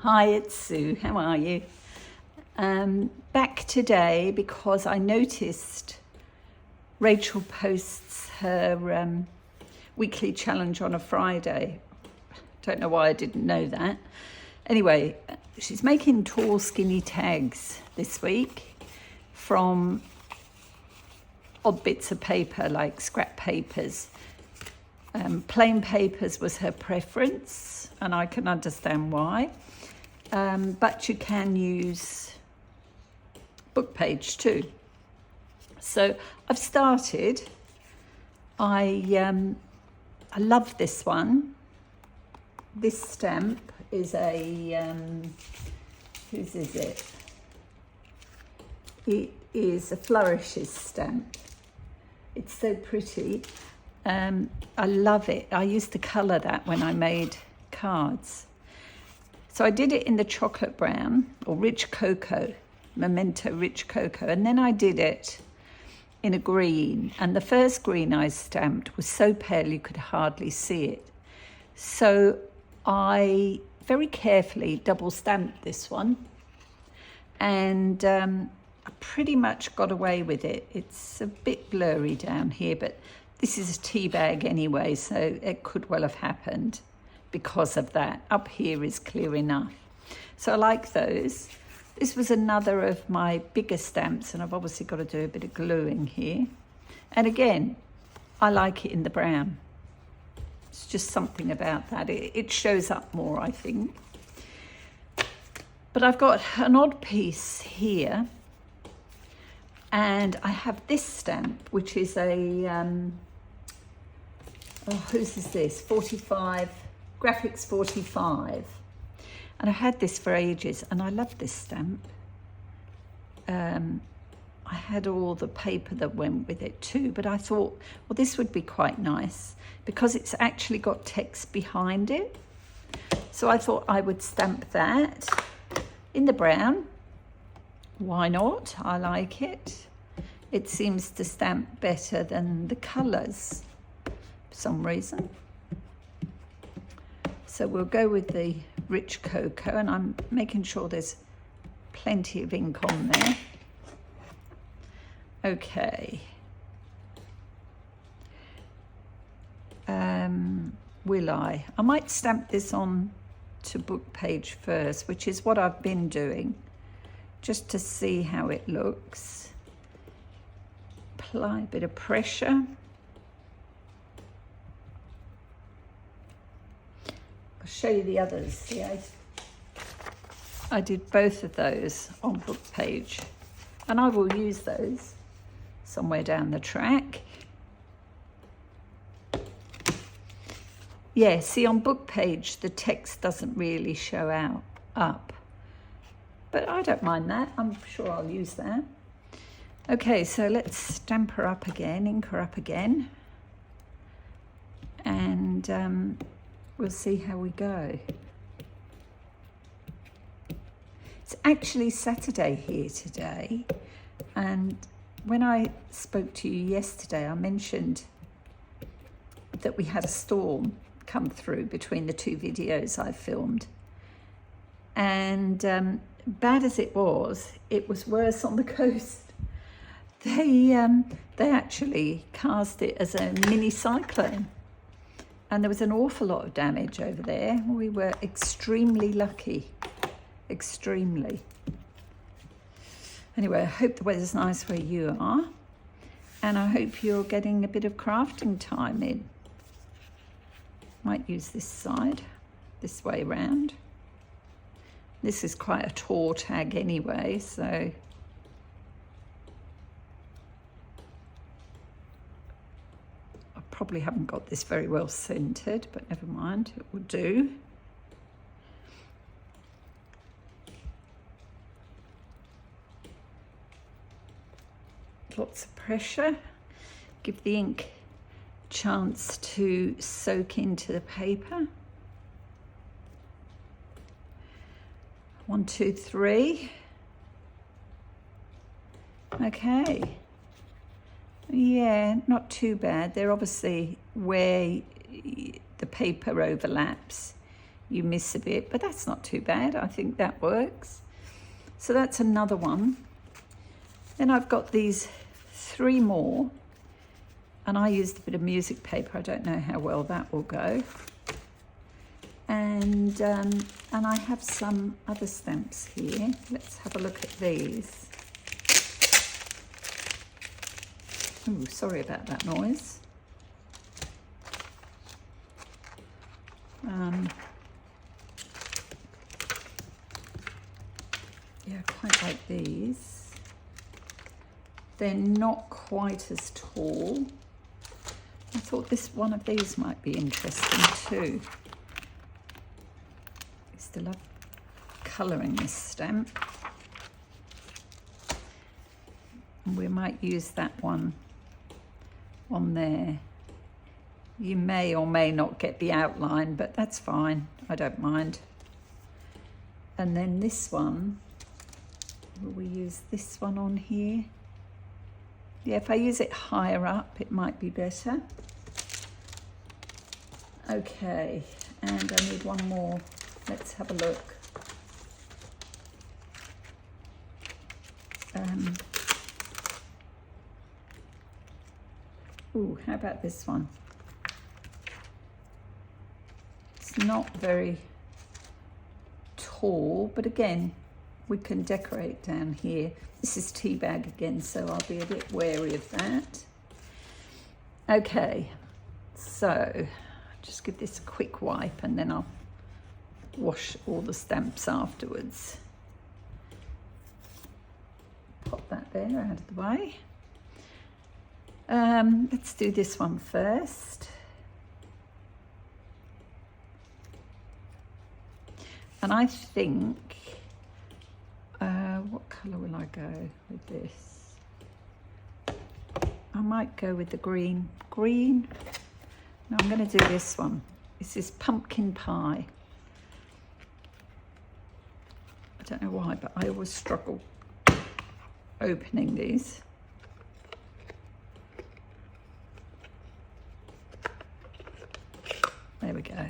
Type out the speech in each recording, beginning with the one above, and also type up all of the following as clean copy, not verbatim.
Hi, it's Sue. How are you? Back today because I noticed Rachel posts her weekly challenge on a Friday. Don't know why I didn't know that. Anyway, she's making tall, skinny tags this week from odd bits of paper like scrap papers. Plain papers was her preference, and I can understand why. But you can use book page too. So I've started. I love this one. This stamp is a whose is it? It is a Flourishes stamp. It's so pretty. I love it. I used to colour that when I made cards. So I did it in the chocolate brown or rich cocoa, Memento rich cocoa, and then I did it in a green. And the first green I stamped was so pale you could hardly see it. So I very carefully double stamped this one, and I pretty much got away with it. It's a bit blurry down here, but this is a tea bag anyway, so it could well have happened because of that. Up here is clear enough. So I like those. This was another of my bigger stamps, and I've obviously got to do a bit of gluing here. And again, I like it in the brown. It's just something about that. It shows up more, I think. But I've got an odd piece here, and I have this stamp, which is a, whose is this? 45, Graphics 45. And I had this for ages, and I love this stamp. I had all the paper that went with it too, but I thought, well, this would be quite nice because it's actually got text behind it. So I thought I would stamp that in the brown. Why not? I like it. It seems to stamp better than the colours for some reason. So we'll go with the rich cocoa, and I'm making sure there's plenty of ink on there. Okay. Will I? I might stamp this on to book page first, which is what I've been doing, just to see how it looks. Apply a bit of pressure. I'll show you the others. See, I did both of those on book page, and I will use those somewhere down the track. Yeah, see, on book page the text doesn't really show up, but I don't mind that. I'm sure I'll use that. Okay, so let's stamp her up again, ink her up again, and we'll see how we go. It's actually Saturday here today, and when I spoke to you yesterday, I mentioned that we had a storm come through between the two videos I filmed, and bad as it was worse on the coast. They actually cast it as a mini cyclone, and there was an awful lot of damage over there. We were extremely lucky, extremely. Anyway, I hope the weather's nice where you are, and I hope you're getting a bit of crafting time in. Might use this side, this way round. This is quite a tall tag anyway, so I probably haven't got this very well centered, but never mind, it will do. Lots of pressure. Give the ink a chance to soak into the paper. 1, 2, 3. Okay. Yeah, not too bad. They're obviously where the paper overlaps. you miss a bit, but that's not too bad. I think that works. So that's another one. Then I've got these 3 more, and I used a bit of music paper. I don't know how well that will go. And I have some other stamps here. Let's have a look at these. Oh, sorry about that noise. Yeah, quite like these. They're not quite as tall. I thought this one of these might be interesting too. I used to love colouring this stamp. And we might use that one on there. You may or may not get the outline, but that's fine. I don't mind. And then this one, will we use this one on here? Yeah, if I use it higher up, it might be better. Okay, and I need one more. Let's have a look. Ooh, how about this one? It's not very tall, but again, we can decorate down here. This is tea bag again, so I'll be a bit wary of that. Okay, so just give this a quick wipe and then I'll wash all the stamps afterwards. Pop that there out of the way. Let's do this one first. And I think, what colour will I go with this? I might go with the green. Green? No, I'm going to do this one. This is pumpkin pie. I don't know why, but I always struggle opening these. There we go.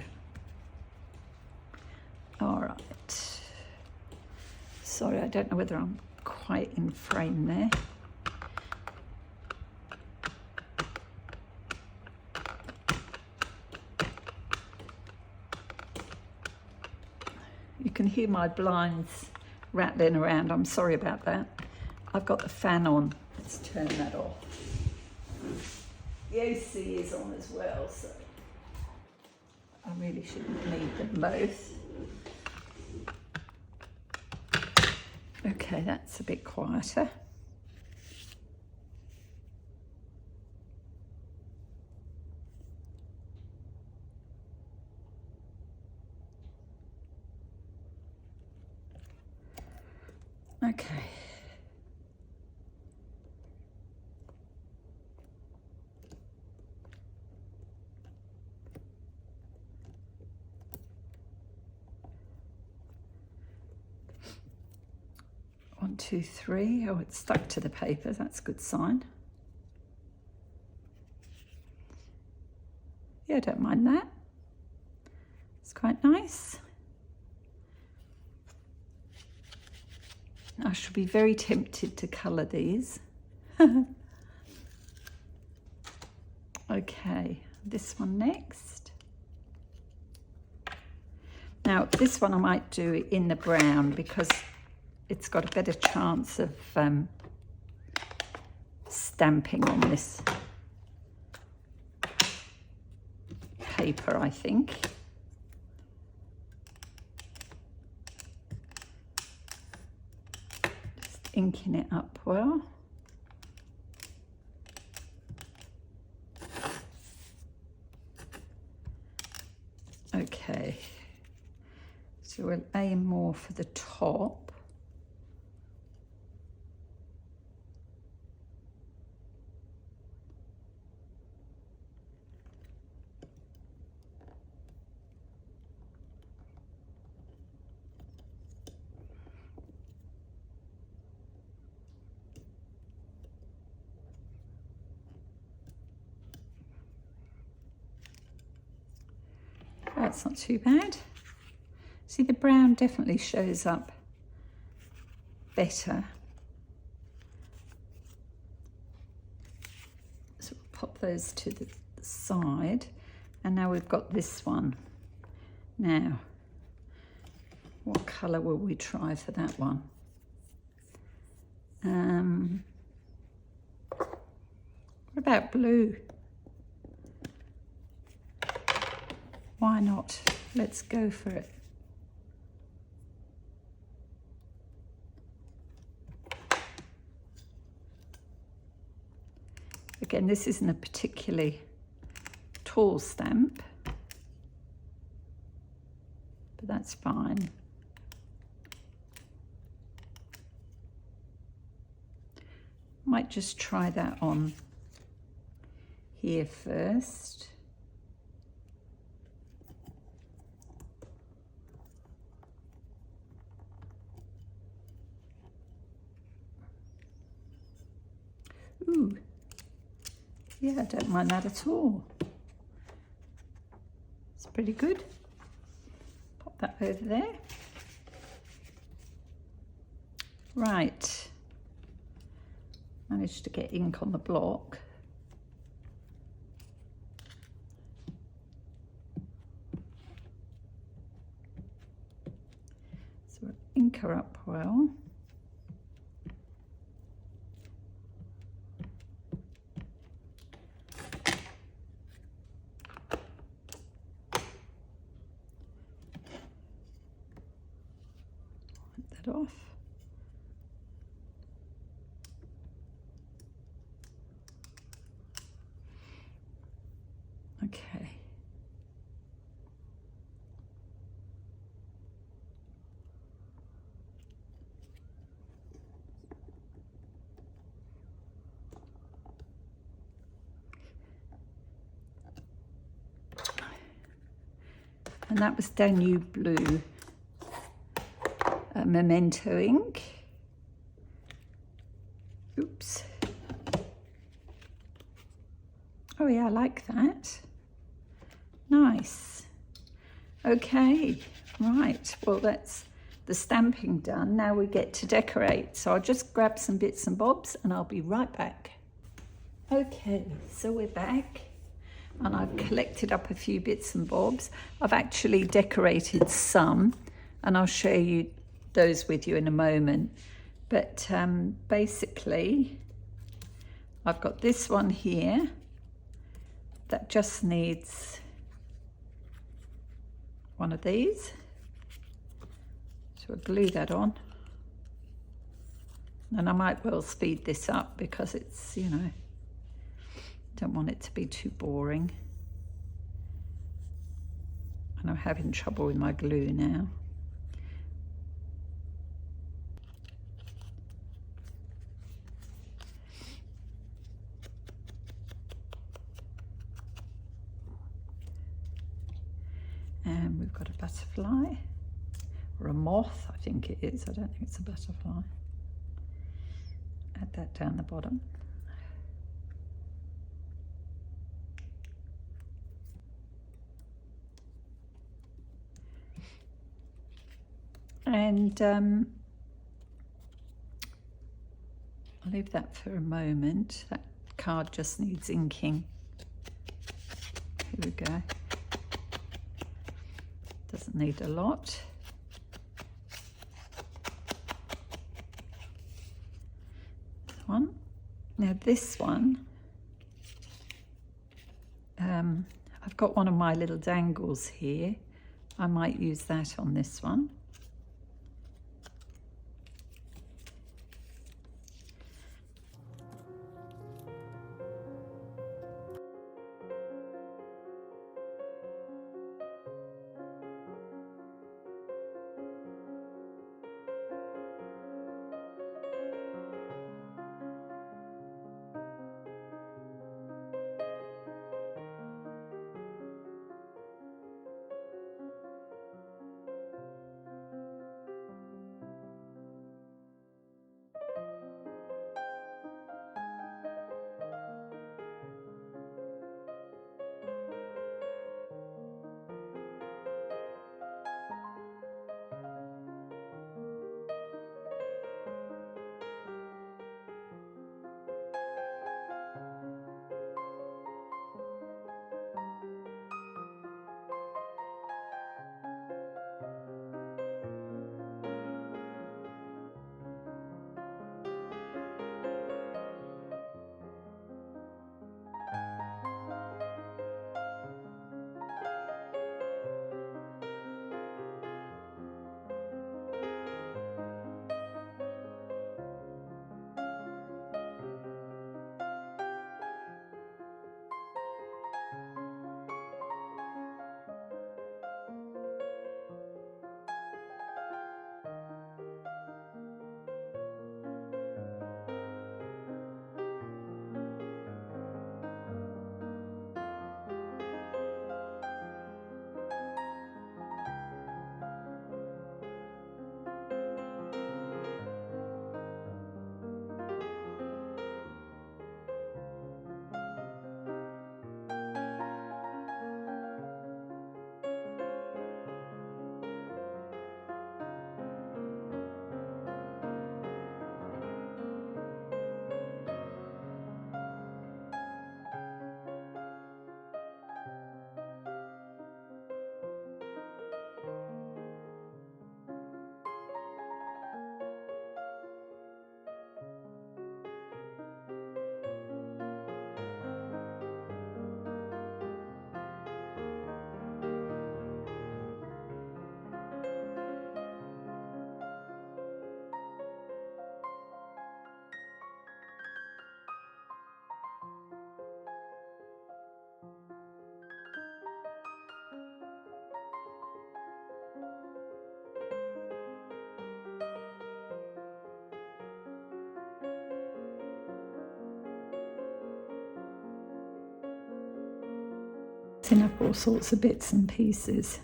All right. Sorry, I don't know whether I'm quite in frame there. You can hear my blinds rattling around. I'm sorry about that. I've got the fan on. Let's turn that off. The AC is on as well, so I really shouldn't need them both. Okay, that's a bit quieter. Okay. One, two, three. Oh, it's stuck to the paper. That's a good sign. Yeah, I don't mind that. It's quite nice. I should be very tempted to colour these. Okay, this one next. Now, this one I might do in the brown because it's got a better chance of stamping on this paper, I think. Just inking it up well. Okay, so we'll aim more for the top. That's not too bad. See, the brown definitely shows up better. So we'll pop those to the side. And now we've got this one. Now, what colour will we try for that one? What about blue? Why not? Let's go for it. Again, this isn't a particularly tall stamp, but that's fine. Might just try that on here first. Ooh, yeah, I don't mind that at all. It's pretty good. Pop that over there. Right. Managed to get ink on the block. So we'll ink her up well. Wipe that off. Okay. And that was Danube Blue Memento ink. Oops. Oh yeah, I like that. Nice. Okay, right. Well, that's the stamping done. Now we get to decorate. So I'll just grab some bits and bobs and I'll be right back. Okay, so we're back and I've collected up a few bits and bobs. I've actually decorated some and I'll share you those with you in a moment. But basically, I've got this one here that just needs one of these. So we'll glue that on. And I might well speed this up because it's, you know, don't want it to be too boring. And I'm having trouble with my glue now. And we've got a butterfly, or a moth, I think it is. I don't think it's a butterfly. Add that down the bottom. And I'll leave that for a moment. That card just needs inking. Here we go. Doesn't need a lot. One. Now this one, I've got one of my little dangles here. I might use that on this one. mixing up all sorts of bits and pieces.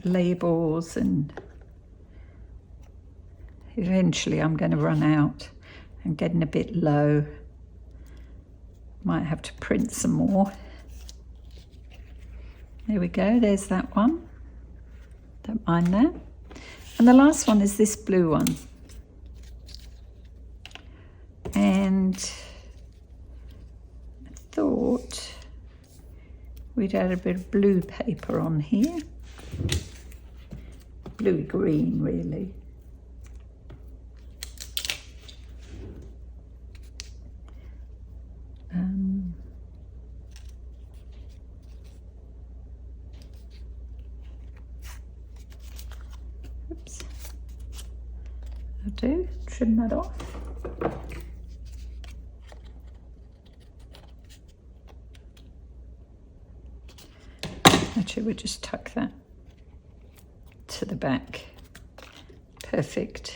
Labels, and eventually I'm going to run out. I'm getting a bit low. Might have to print some more. There we go, there's that one. Don't mind that. And the last one is this blue one. And I thought we'd add a bit of blue paper on here. Bluey green, really. Oops. I'll do, trim that off. Actually, we'll just tuck that to the back. Perfect.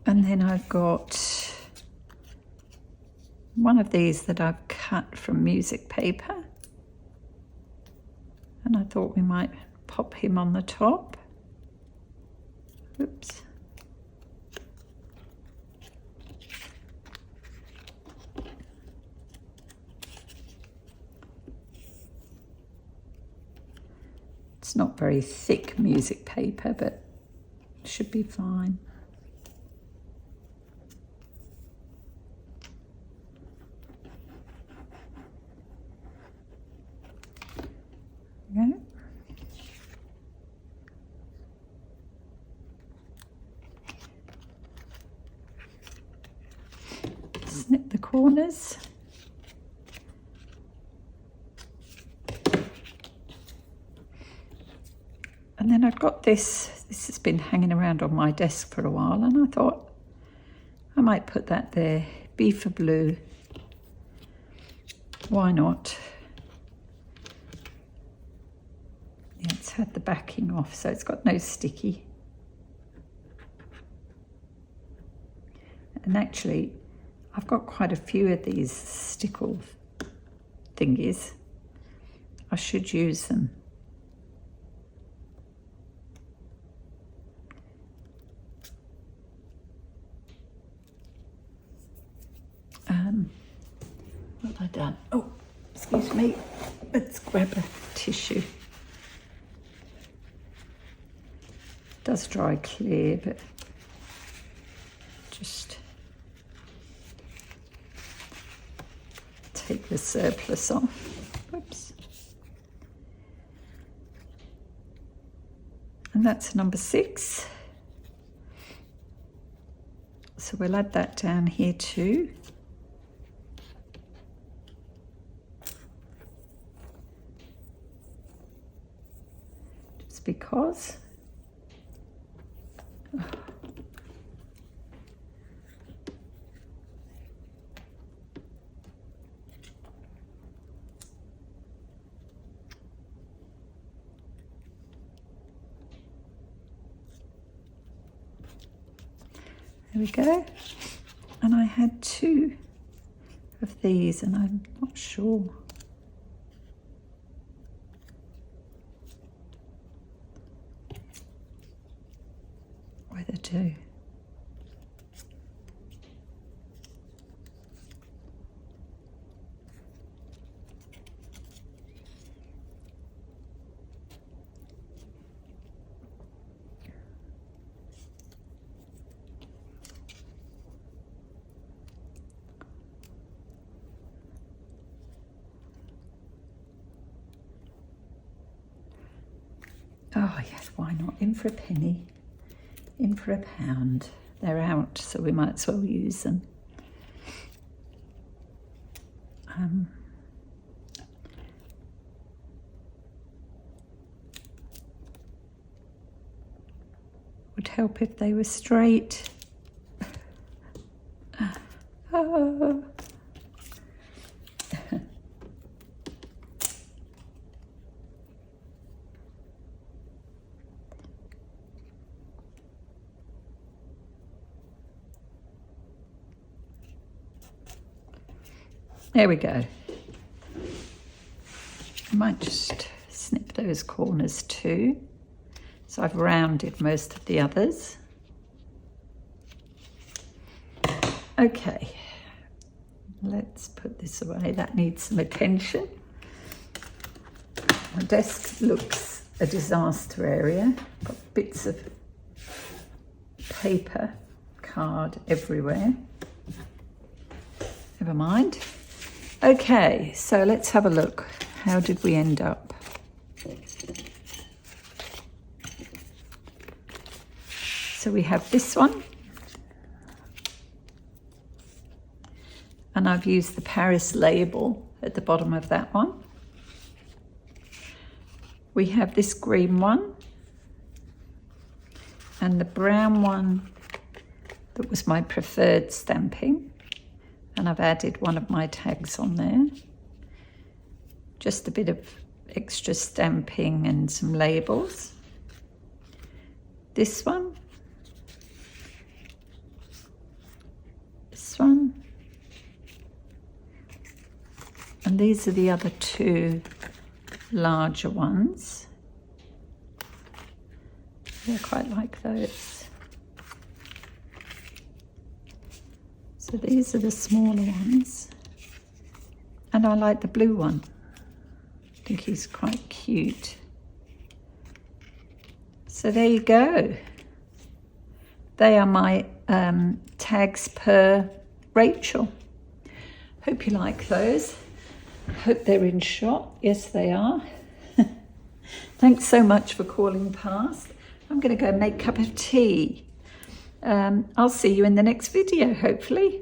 And then I've got one of these that I've cut from music paper. And I thought we might pop him on the top. Oops. It's not very thick music paper, but it should be fine. Okay. Snip the corners. And then I've got this has been hanging around on my desk for a while, and I thought I might put that there. B for blue. Why not? Yeah, it's had the backing off, so it's got no sticky. And actually, I've got quite a few of these stickle thingies. I should use them. What have I done? Oh, excuse me. Let's grab a tissue. It does dry clear, but just take the surplus off. Oops. And that's number 6. So we'll add that down here too. Just because. There we go. And I had 2 of these, and I'm not sure whether to. Oh yes, why not? In for a penny, in for a pound. They're out, so we might as well use them. Would help if they were straight. Oh. There we go. I might just snip those corners too. So I've rounded most of the others. Okay, let's put this away. That needs some attention. My desk looks a disaster area. Got bits of paper, card everywhere. Never mind. Okay, so let's have a look. How did we end up? So we have this one. And I've used the Paris label at the bottom of that one. We have this green one and the brown one that was my preferred stamping. And I've added one of my tags on there. Just a bit of extra stamping and some labels. This one. This one. And these are the other two larger ones. I quite like those. So these are the smaller ones. And I like the blue one. I think he's quite cute. So there you go. They are my tags per Rachel. Hope you like those. Hope they're in shot. Yes, they are. Thanks so much for calling past. I'm going to go make a cup of tea. I'll see you in the next video, hopefully.